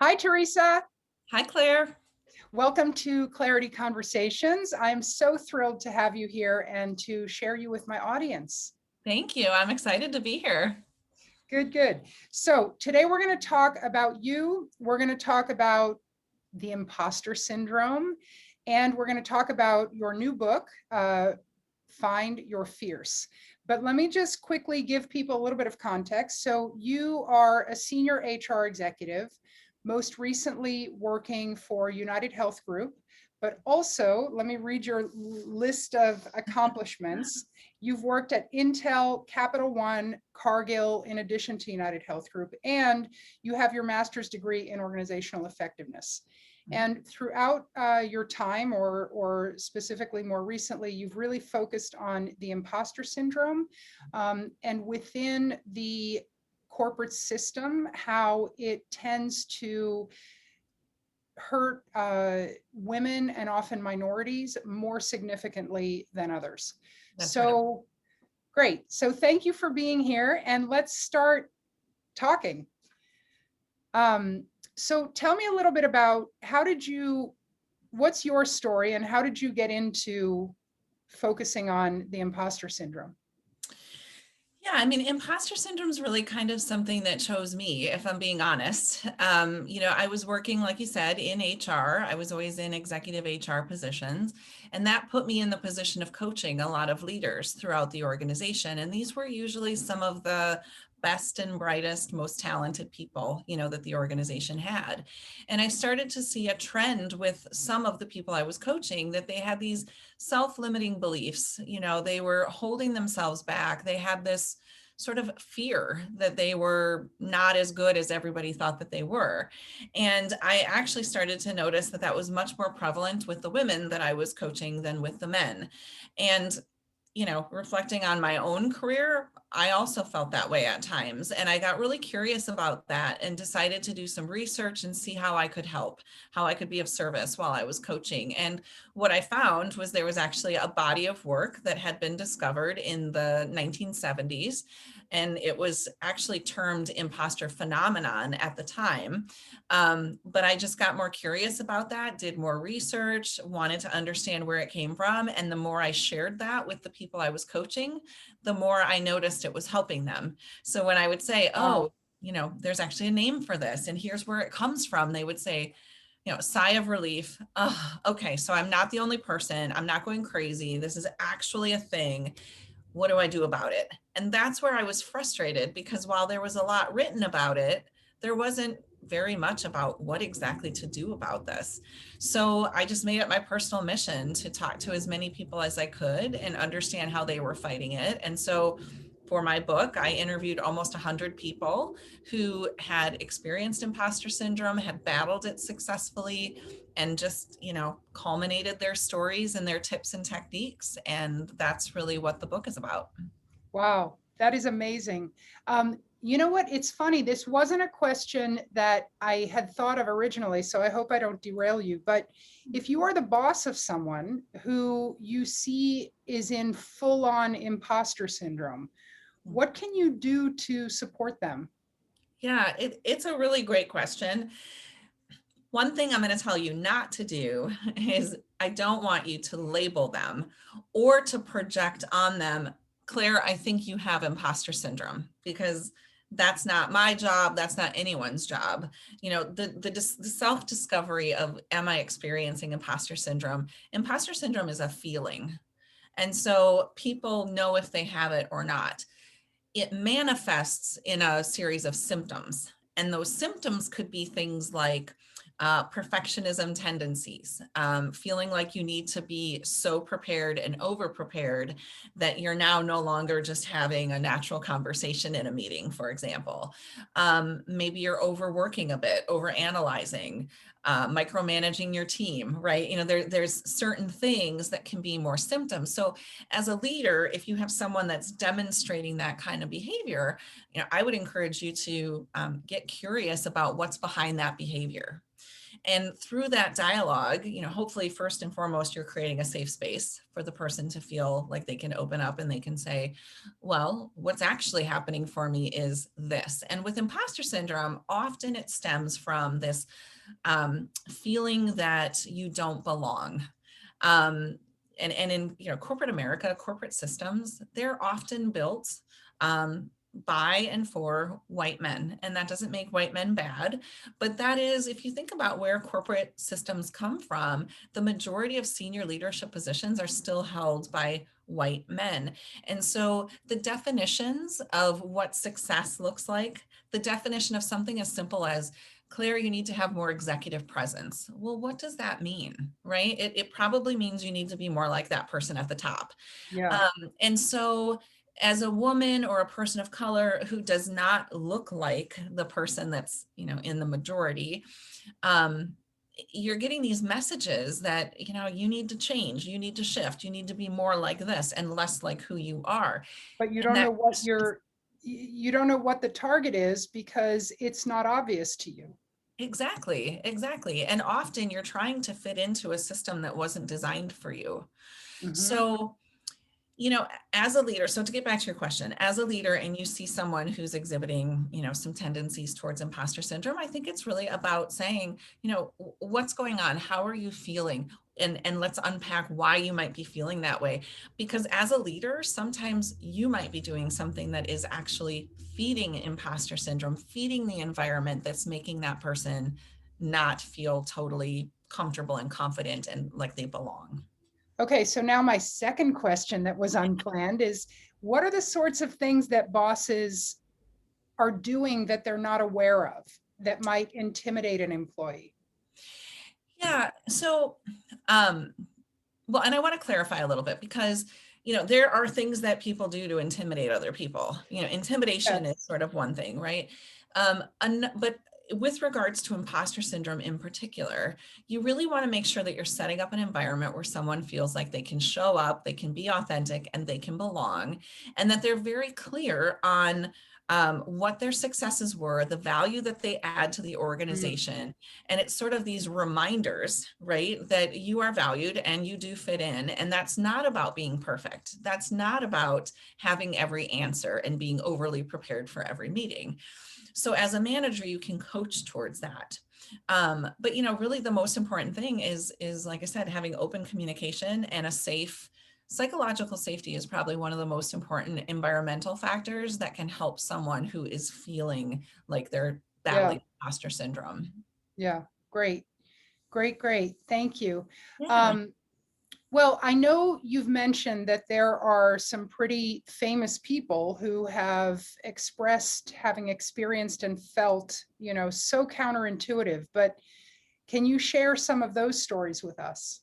Hi, Teresa. Hi, Claire. Welcome to Clarity Conversations. I'm so thrilled to have you here and to share you with my audience. Thank you. I'm excited to be here. Good, good. So today we're going to talk about you. We're going to talk about the imposter syndrome, and we're going to talk about your new book, Find Your Fierce. But let me just quickly give people a little bit of context. So you are a senior HR executive, most recently working for United Health Group, but also, let me read your list of accomplishments. You've worked at Intel, Capital One, Cargill, in addition to United Health Group, and you have your master's degree in organizational effectiveness. And throughout your time, or specifically more recently, you've really focused on the imposter syndrome, and within the corporate system, how it tends to hurt women and often minorities more significantly than others. That's right. So great. So thank you for being here, and let's start talking. So tell me a little bit about what's your story and how did you get into focusing on the imposter syndrome? Yeah, I mean, imposter syndrome is really kind of something that chose me, if I'm being honest. I was working, like you said, in HR. I was always in executive HR positions, and that put me in the position of coaching a lot of leaders throughout the organization. And these were usually some of the best and brightest, most talented people, that the organization had. And I started to see a trend with some of the people I was coaching that they had these self-limiting beliefs. They were holding themselves back. They had this sort of fear that they were not as good as everybody thought that they were. And I actually started to notice that that was much more prevalent with the women that I was coaching than with the men. And reflecting on my own career, I also felt that way at times. And I got really curious about that and decided to do some research and see how I could help, how I could be of service while I was coaching. And what I found was there was actually a body of work that had been discovered in the 1970s. And it was actually termed imposter phenomenon at the time. But I just got more curious about that, did more research, wanted to understand where it came from. And the more I shared that with the people I was coaching, the more I noticed it was helping them. So when I would say, Wow. oh, there's actually a name for this, and here's where it comes from, they would say, sigh of relief. Oh, okay. So I'm not the only person. I'm not going crazy. This is actually a thing. What do I do about it? And that's where I was frustrated, because while there was a lot written about it, there wasn't very much about what exactly to do about this. So I just made it my personal mission to talk to as many people as I could and understand how they were fighting it. And so for my book, I interviewed almost 100 people who had experienced imposter syndrome, had battled it successfully, and just, culminated their stories and their tips and techniques. And that's really what the book is about. Wow, that is amazing. You know what? It's funny. This wasn't a question that I had thought of originally, so I hope I don't derail you. But if you are the boss of someone who you see is in full-on imposter syndrome, what can you do to support them? Yeah, it's a really great question. One thing I'm going to tell you not to do is I don't want you to label them or to project on them, Claire, I think you have imposter syndrome, because that's not my job. That's not anyone's job. The self-discovery of, am I experiencing imposter syndrome? Imposter syndrome is a feeling. And so people know if they have it or not. It manifests in a series of symptoms. And those symptoms could be things like perfectionism tendencies, feeling like you need to be so prepared and over prepared that you're now no longer just having a natural conversation in a meeting, for example. Maybe you're overworking a bit, over analyzing, micromanaging your team, right? There's certain things that can be more symptoms. So as a leader, if you have someone that's demonstrating that kind of behavior, I would encourage you to get curious about what's behind that behavior. And through that dialogue, hopefully first and foremost, you're creating a safe space for the person to feel like they can open up and they can say, well, what's actually happening for me is this. And with imposter syndrome, often it stems from this feeling that you don't belong. And in corporate America, corporate systems, they're often built by and for white men. And that doesn't make white men bad, but that is, if you think about where corporate systems come from, the majority of senior leadership positions are still held by white men. And so the definitions of what success looks like, the definition of something as simple as, Claire, you need to have more executive presence. Well, what does that mean, right? It probably means you need to be more like that person at the top. Yeah. And so as a woman or a person of color who does not look like the person that's, in the majority, you're getting these messages that, you need to change, you need to shift, you need to be more like this and less like who you are. But you And don't know what you don't know what the target is because it's not obvious to you. Exactly. And often you're trying to fit into a system that wasn't designed for you. Mhm. So, as a leader, so to get back to your question, as a leader and you see someone who's exhibiting, some tendencies towards imposter syndrome, I think it's really about saying, what's going on? How are you feeling? And let's unpack why you might be feeling that way. Because as a leader, sometimes you might be doing something that is actually feeding imposter syndrome, feeding the environment that's making that person not feel totally comfortable and confident and like they belong. Okay, so now my second question that was unplanned is, what are the sorts of things that bosses are doing that they're not aware of that might intimidate an employee? Yeah. So, um, well, and I want to clarify a little bit because, there are things that people do to intimidate other people. Intimidation is Yes. sort of one thing, right? But with regards to imposter syndrome in particular, you really want to make sure that you're setting up an environment where someone feels like they can show up, they can be authentic, and they can belong, and that they're very clear on what their successes were, the value that they add to the Mm. organization. And it's sort of these reminders, right, that you are valued and you do fit in. And that's not about being perfect. That's not about having every answer and being overly prepared for every meeting. So as a manager, you can coach towards that. But really the most important thing is like I said, having open communication and a safe psychological safety is probably one of the most important environmental factors that can help someone who is feeling like they're Yeah, battling imposter syndrome. yeah, great, great, great. Thank you. Yeah. Um, well, I know you've mentioned that there are some pretty famous people who have expressed having experienced and felt, so counterintuitive, but can you share some of those stories with us?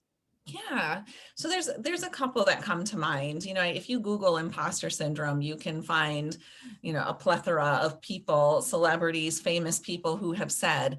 Yeah. So there's a couple that come to mind. If you Google imposter syndrome, you can find, a plethora of people, celebrities, famous people who have said,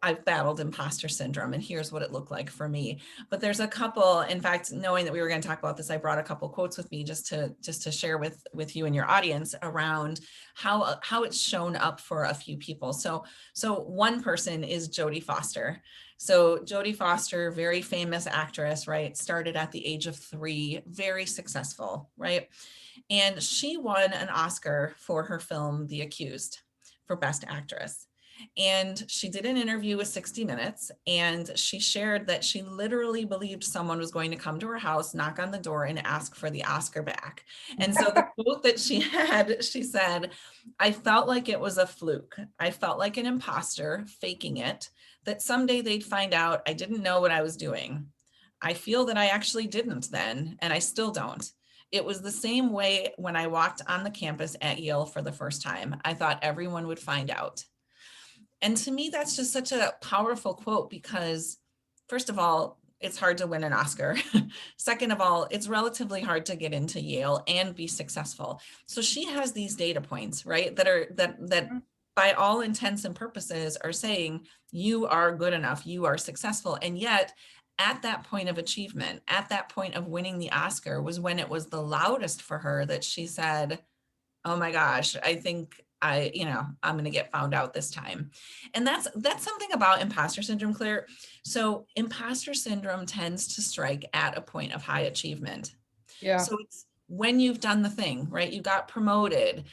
I've battled imposter syndrome and here's what it looked like for me. But there's a couple, in fact, knowing that we were going to talk about this, I brought a couple quotes with me just to share with you and your audience around how it's shown up for a few people. So one person is Jodie Foster. So Jodie Foster, very famous actress, right? Started at the age of 3, very successful, right? And she won an Oscar for her film, The Accused, for Best Actress. And she did an interview with 60 Minutes, and she shared that she literally believed someone was going to come to her house, knock on the door, and ask for the Oscar back. And so the quote that she had, she said, I felt like it was a fluke. I felt like an imposter faking it, that someday they'd find out I didn't know what I was doing. I feel that I actually didn't then, and I still don't. It was the same way when I walked on the campus at Yale for the first time. I thought everyone would find out. And to me, that's just such a powerful quote because, first of all, it's hard to win an Oscar. Second of all, it's relatively hard to get into Yale and be successful. So she has these data points, right? That by all intents and purposes are saying you are good enough, you are successful. And yet at that point of achievement, at that point of winning the Oscar was when it was the loudest for her that she said, oh my gosh, I think I'm going to get found out this time. And that's something about imposter syndrome, Claire. So imposter syndrome tends to strike at a point of high achievement. Yeah. So it's when you've done the thing, right? You got promoted,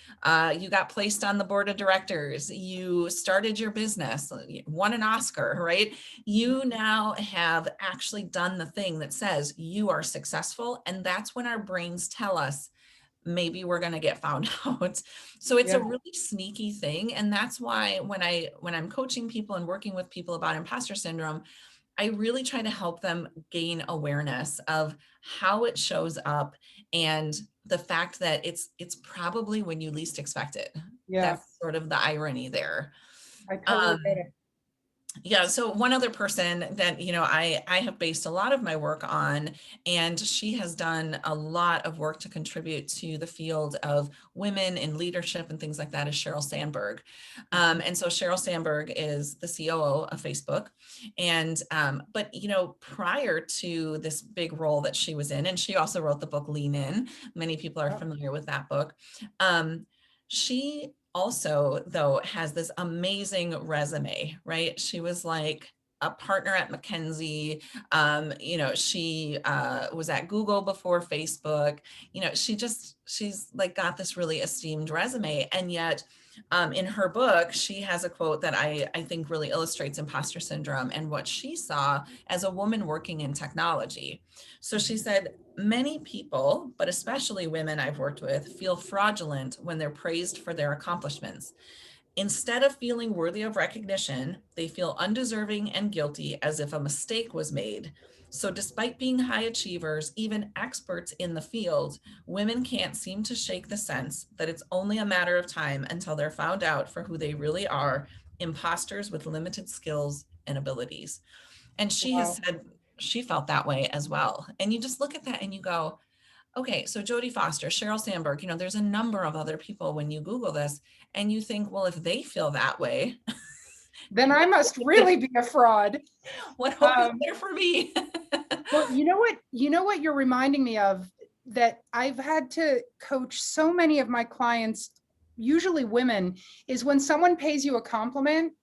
you got placed on the board of directors, you started your business, won an Oscar, right? You now have actually done the thing that says you are successful. And that's when our brains tell us, maybe we're going to get found out. So it's Yeah. a really sneaky thing. And that's why when I'm coaching people and working with people about imposter syndrome, I really try to help them gain awareness of how it shows up and the fact that it's probably when you least expect it. Yeah. That's sort of the irony there. I totally get Um, it. yeah, so one other person that, I have based a lot of my work on, and she has done a lot of work to contribute to the field of women in leadership and things like that, is Sheryl Sandberg. And so Sheryl Sandberg is the COO of Facebook. And, but, prior to this big role that she was in, and she also wrote the book Lean In, many people are Yeah. familiar with that book. She also, though, has this amazing resume, right? She was like a partner at McKinsey. She was at Google before Facebook. She's like got this really esteemed resume. And yet, in her book, she has a quote that I think really illustrates imposter syndrome and what she saw as a woman working in technology. So she said, many people, but especially women I've worked with, feel fraudulent when they're praised for their accomplishments. Instead of feeling worthy of recognition, they feel undeserving and guilty as if a mistake was made. So, despite being high achievers, even experts in the field, women can't seem to shake the sense that it's only a matter of time until they're found out for who they really are, imposters with limited skills and abilities. And she has Wow. said she felt that way as well. And you just look at that and you go, okay, so Jodie Foster, Sheryl Sandberg, there's a number of other people when you Google this and you think, well, if they feel that way, Then I must really be a fraud. what hope is Um, there for me? well, you know what you're reminding me of, that I've had to coach so many of my clients, usually women, is when someone pays you a compliment,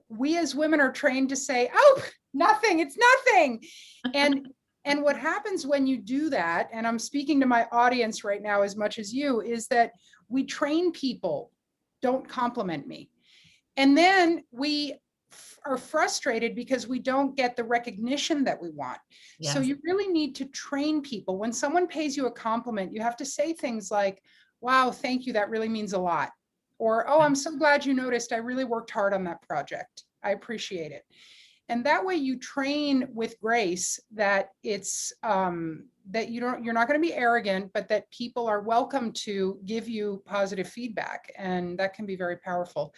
we as women are trained to say, oh, nothing, it's nothing. And what happens when you do that, and I'm speaking to my audience right now as much as you, is that we train people, don't compliment me. And then we are frustrated because we don't get the recognition that we want. So Yes. you really need to train people. When someone pays you a compliment, you have to say things like, wow, thank you, that really means a lot. Or, oh, I'm so glad you noticed. I really worked hard on that project. I appreciate it. And that way you train with grace that it's that you're not going to be arrogant, but that people are welcome to give you positive feedback. And that can be very powerful.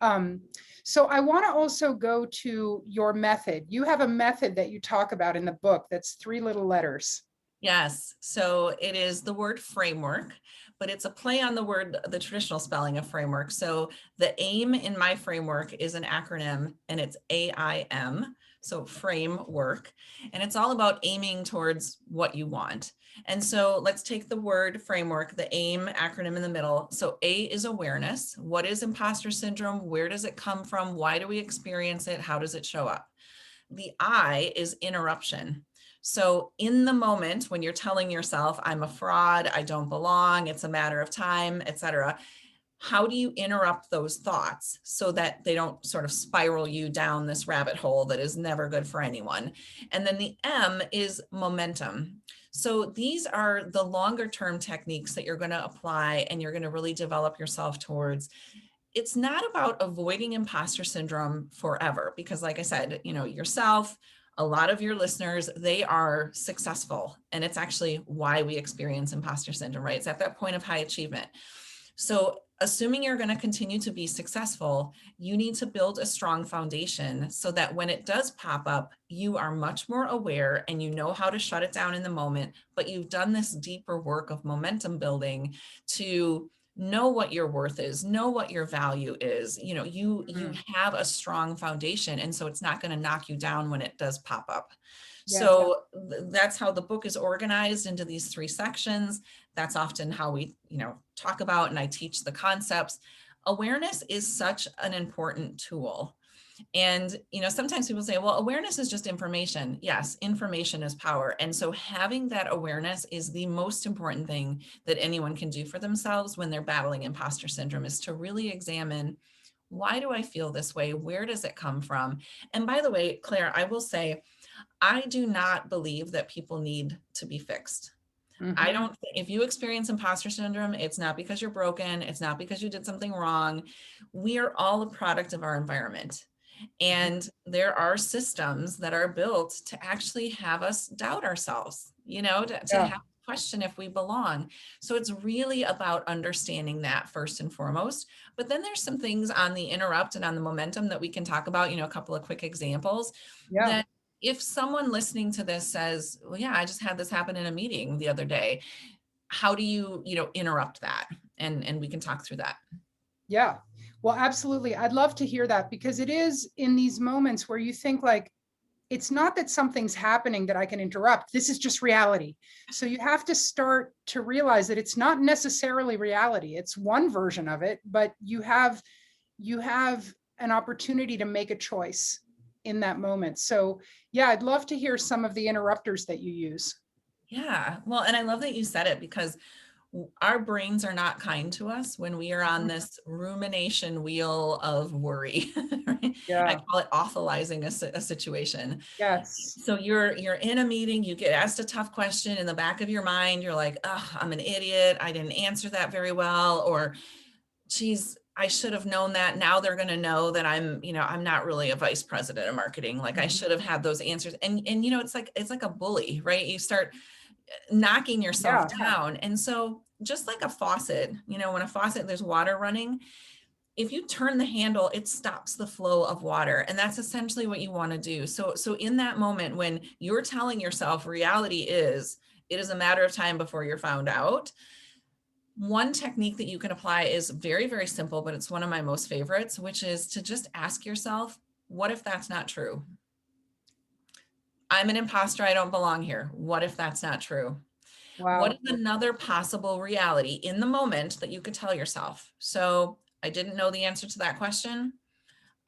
Um, so I want to also go to your method. You have a method that you talk about in the book that's 3 little letters. Yes. So it is the word framework, but it's a play on the word, the traditional spelling of framework. So the AIM in my framework is an acronym and it's AIM. So framework, and it's all about aiming towards what you want. And so let's take the word framework, the AIM acronym in the middle. So A is awareness. What is imposter syndrome? Where does it come from? Why do we experience it? How does it show up? The I is interruption. So in the moment when you're telling yourself, I'm a fraud, I don't belong, it's a matter of time, etc., how do you interrupt those thoughts so that they don't sort of spiral you down this rabbit hole that is never good for anyone? And then the M is momentum. So these are the longer term techniques that you're going to apply and you're going to really develop yourself towards. It's not about avoiding imposter syndrome forever, because like I said, yourself, a lot of your listeners, they are successful. And it's actually why we experience imposter syndrome, right? It's at that point of high achievement. So assuming you're going to continue to be successful, you need to build a strong foundation so that when it does pop up, you are much more aware and you know how to shut it down in the moment, but you've done this deeper work of momentum building to know what your worth is, know what your value is. You have a strong foundation, and so it's not going to knock you down when it does pop up. Yes. So that's how the book is organized into these 3 sections. That's often how we, talk about and I teach the concepts. awareness is such an important tool. And, sometimes people say, well, awareness is just information. Yes, information is power. And so having that awareness is the most important thing that anyone can do for themselves when they're battling imposter syndrome, is to really examine, why do I feel this way? Where does it come from? And by the way, Claire, I will say, I do not believe that people need to be fixed. I Mhm. don't, if you experience imposter syndrome, it's not because you're broken. It's not because you did something wrong. We are all a product of our environment. And there are systems that are built to actually have us doubt ourselves, to Yeah, have to question if we belong. So it's really about understanding that first and foremost. But then there's some things on the interrupt and on the momentum that we can talk about, a couple of quick examples yeah. that, if someone listening to this says, well, yeah, I just had this happen in a meeting the other day, how do you, interrupt that? And we can talk through that. Yeah. Well, absolutely. I'd love to hear that, because it is in these moments where you think like, it's not that something's happening that I can interrupt. This is just reality. So you have to start to realize that it's not necessarily reality. It's one version of it, but you have an opportunity to make a choice in that moment. So yeah, I'd love to hear some of the interrupters that you use. Yeah. Well, and I love that you said it, because our brains are not kind to us when we are on this rumination wheel of worry. Right? I Yeah. call it awfulizing a situation. Yes. So you're in a meeting, you get asked a tough question, in the back of your mind, you're like, oh, I'm an idiot. I didn't answer that very well. Or, geez, I should have known that. Now they're going to know that I'm not really a vice president of marketing. Like, I Mhm. should have had those answers. And it's like a bully, right? You start knocking yourself Yeah. down. And so, just like a faucet, when a faucet, there's water running, if you turn the handle, it stops the flow of water. And that's essentially what you want to do. So in that moment, when you're telling yourself reality is, it is a matter of time before you're found out, one technique that you can apply is very, very simple, but it's one of my most favorites, which is to just ask yourself, what if that's not true? I'm an imposter. I don't belong here. What if that's not true? What Wow. is another possible reality in the moment that you could tell yourself? So, I didn't know the answer to that question.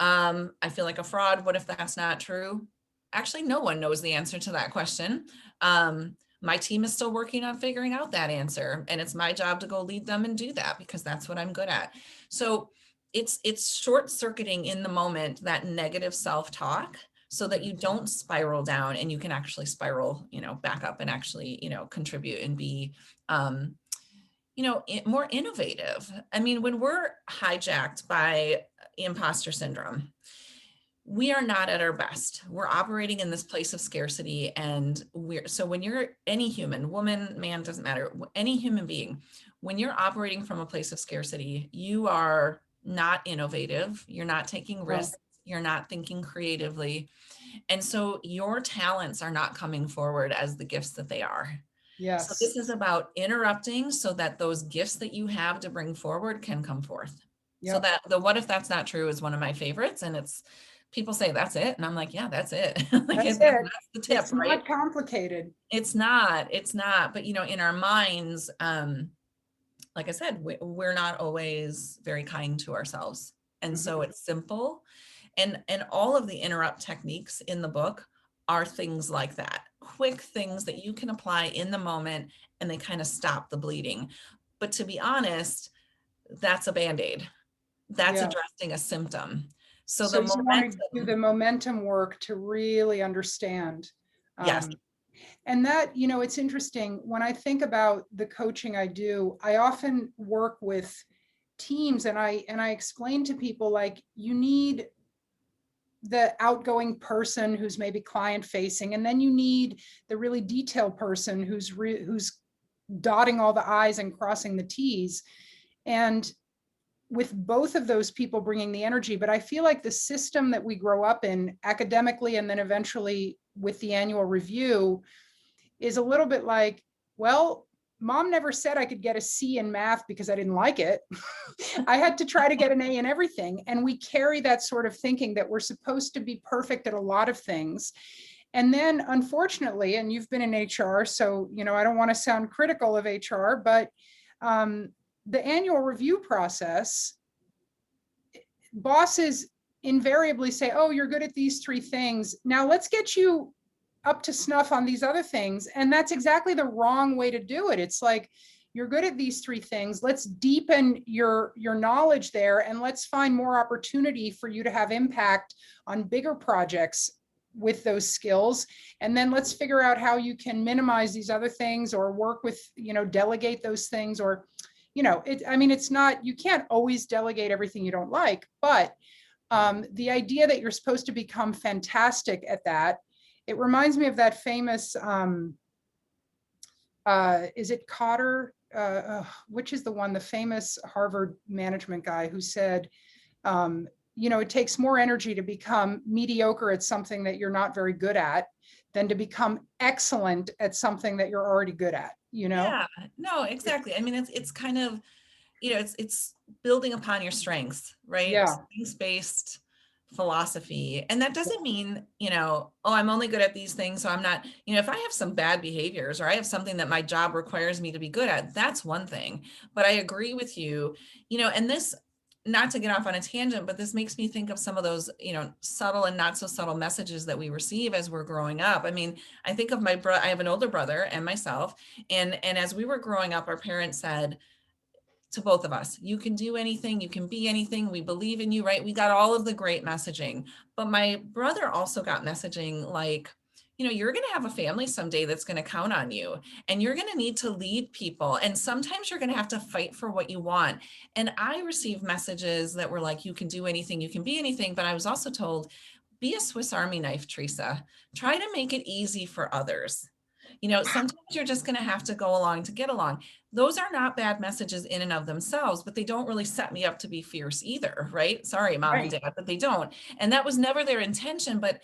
I feel like a fraud. What if that's not true? Actually, no one knows the answer to that question. My team is still working on figuring out that answer, and it's my job to go lead them and do that, because that's what I'm good at. So it's short circuiting in the moment that negative self-talk, so that you don't spiral down, and you can actually spiral, back up, and actually, contribute and be, more innovative. I mean, when we're hijacked by imposter syndrome, we are not at our best. We're operating in this place of scarcity. And so when you're any human, woman, man, doesn't matter, any human being, when you're operating from a place of scarcity, you are not innovative. You're not taking Wow. risks. You're not thinking creatively. And so your talents are not coming forward as the gifts that they are. So Yes. this is about interrupting so that those gifts that you have to bring forward can come forth. So Yep. that the what if that's not true is one of my favorites. And it's, people say that's it. And I'm like, yeah, that's it. Like, That's that's it. the tip, It's right? not complicated. It's not, but in our minds, like I said, we're not always very kind to ourselves. And Mhm. so it's simple. And all of the interrupt techniques in the book are things like that, quick things that you can apply in the moment, and they kind of stop the bleeding. But to be honest, that's a band-aid. That's Yeah. addressing a symptom. So So the you want to do the momentum, momentum work to really understand. yes. Um, and that, it's interesting. When I think about the coaching I do, I often work with teams, and I explain to people, like, you need the outgoing person who's maybe client facing, and then you need the really detailed person who's dotting all the i's and crossing the t's. And with both of those people bringing the energy, but I feel like the system that we grow up in academically, and then eventually with the annual review, is a little bit like, well, mom never said I could get a C in math because I didn't like it. I had to try to get an A in everything. And we carry that sort of thinking that we're supposed to be perfect at a lot of things. And then, unfortunately, and you've been in HR, so, I don't want to sound critical of HR, but the annual review process bosses invariably say, oh, you're good at these 3 things. Now let's get you up to snuff on these other things. And that's exactly the wrong way to do it. It's like, you're good at these 3 things. Let's deepen your knowledge there, and let's find more opportunity for you to have impact on bigger projects with those skills. And then let's figure out how you can minimize these other things, or work with, delegate those things, or, it's not, you can't always delegate everything you don't like, but the idea that you're supposed to become fantastic at that, it reminds me of that famous, is it Cotter? Which is the famous Harvard management guy who said, it takes more energy to become mediocre at something that you're not very good at than to become excellent at something that you're already good at, Yeah, no, exactly. I mean, it's kind of, it's building upon your strengths, right? Yeah, Strengths-based philosophy. And that doesn't mean, oh, I'm only good at these things, so I'm not, if I have some bad behaviors, or I have something that my job requires me to be good at, that's one thing. But I agree with you, and this, not to get off on a tangent, but this makes me think of some of those, subtle and not so subtle messages that we receive as we're growing up. I mean, I think of I have an older brother and myself, and as we were growing up, our parents said to both of us, you can do anything, you can be anything, we believe in you, right? We got all of the great messaging. But my brother also got messaging like, you're going to have a family someday that's going to count on you, and you're going to need to lead people. And sometimes you're going to have to fight for what you want. And I received messages that were like, you can do anything, you can be anything. But I was also told, be a Swiss Army knife, Teresa. Try to make it easy for others. Sometimes you're just going to have to go along to get along. Those are not bad messages in and of themselves, but they don't really set me up to be fierce either, right? Sorry, mom and right. dad, but they don't. And that was never their intention. But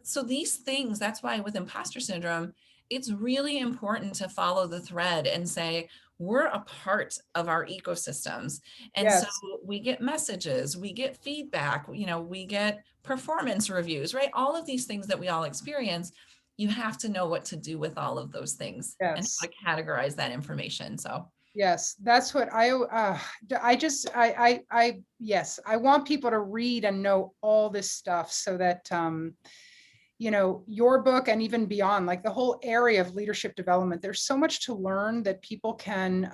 so these things, that's why with imposter syndrome, it's really important to follow the thread and say, we're a part of our ecosystems. And so Yes, we get messages, we get feedback, we get performance reviews, right? All of these things that we all experience. You have to know what to do with all of those things and how yes. to categorize that information. So Yes, that's what yes, I want people to read and know all this stuff, so that, your book and even beyond, like the whole area of leadership development, there's so much to learn that people can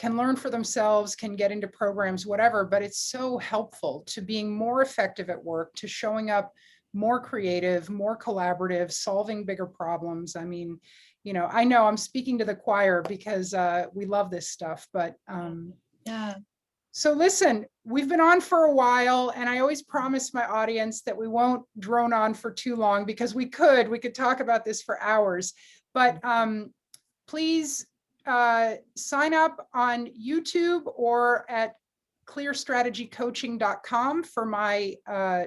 learn for themselves, can get into programs, whatever, but it's so helpful to being more effective at work, to showing up more creative, more collaborative, solving bigger problems. I mean, I know I'm speaking to the choir because we love this stuff, but yeah. so listen, we've been on for a while, and I always promise my audience that we won't drone on for too long, because we could talk about this for hours, but please sign up on YouTube or at clearstrategycoaching.com for my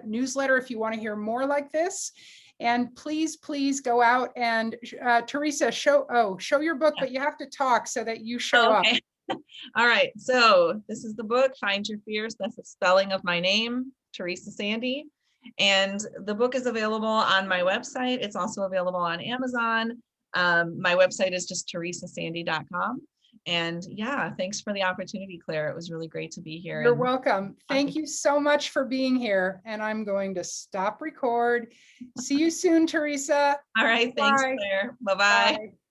newsletter if you want to hear more like this. And please, please go out and Teresa, show your book, but you have to talk so that you show up. Okay. All right. So this is the book, Find Your Fierce. That's the spelling of my name, Teresa Sande. And the book is available on my website. It's also available on Amazon. My website is just teresasande.com. And yeah, thanks for the opportunity, Claire. It was really great to be here. You're welcome. Thank you so much for being here. And I'm going to stop record. See you soon, Teresa. All right. Thanks, Bye. Claire. Bye-bye. Bye.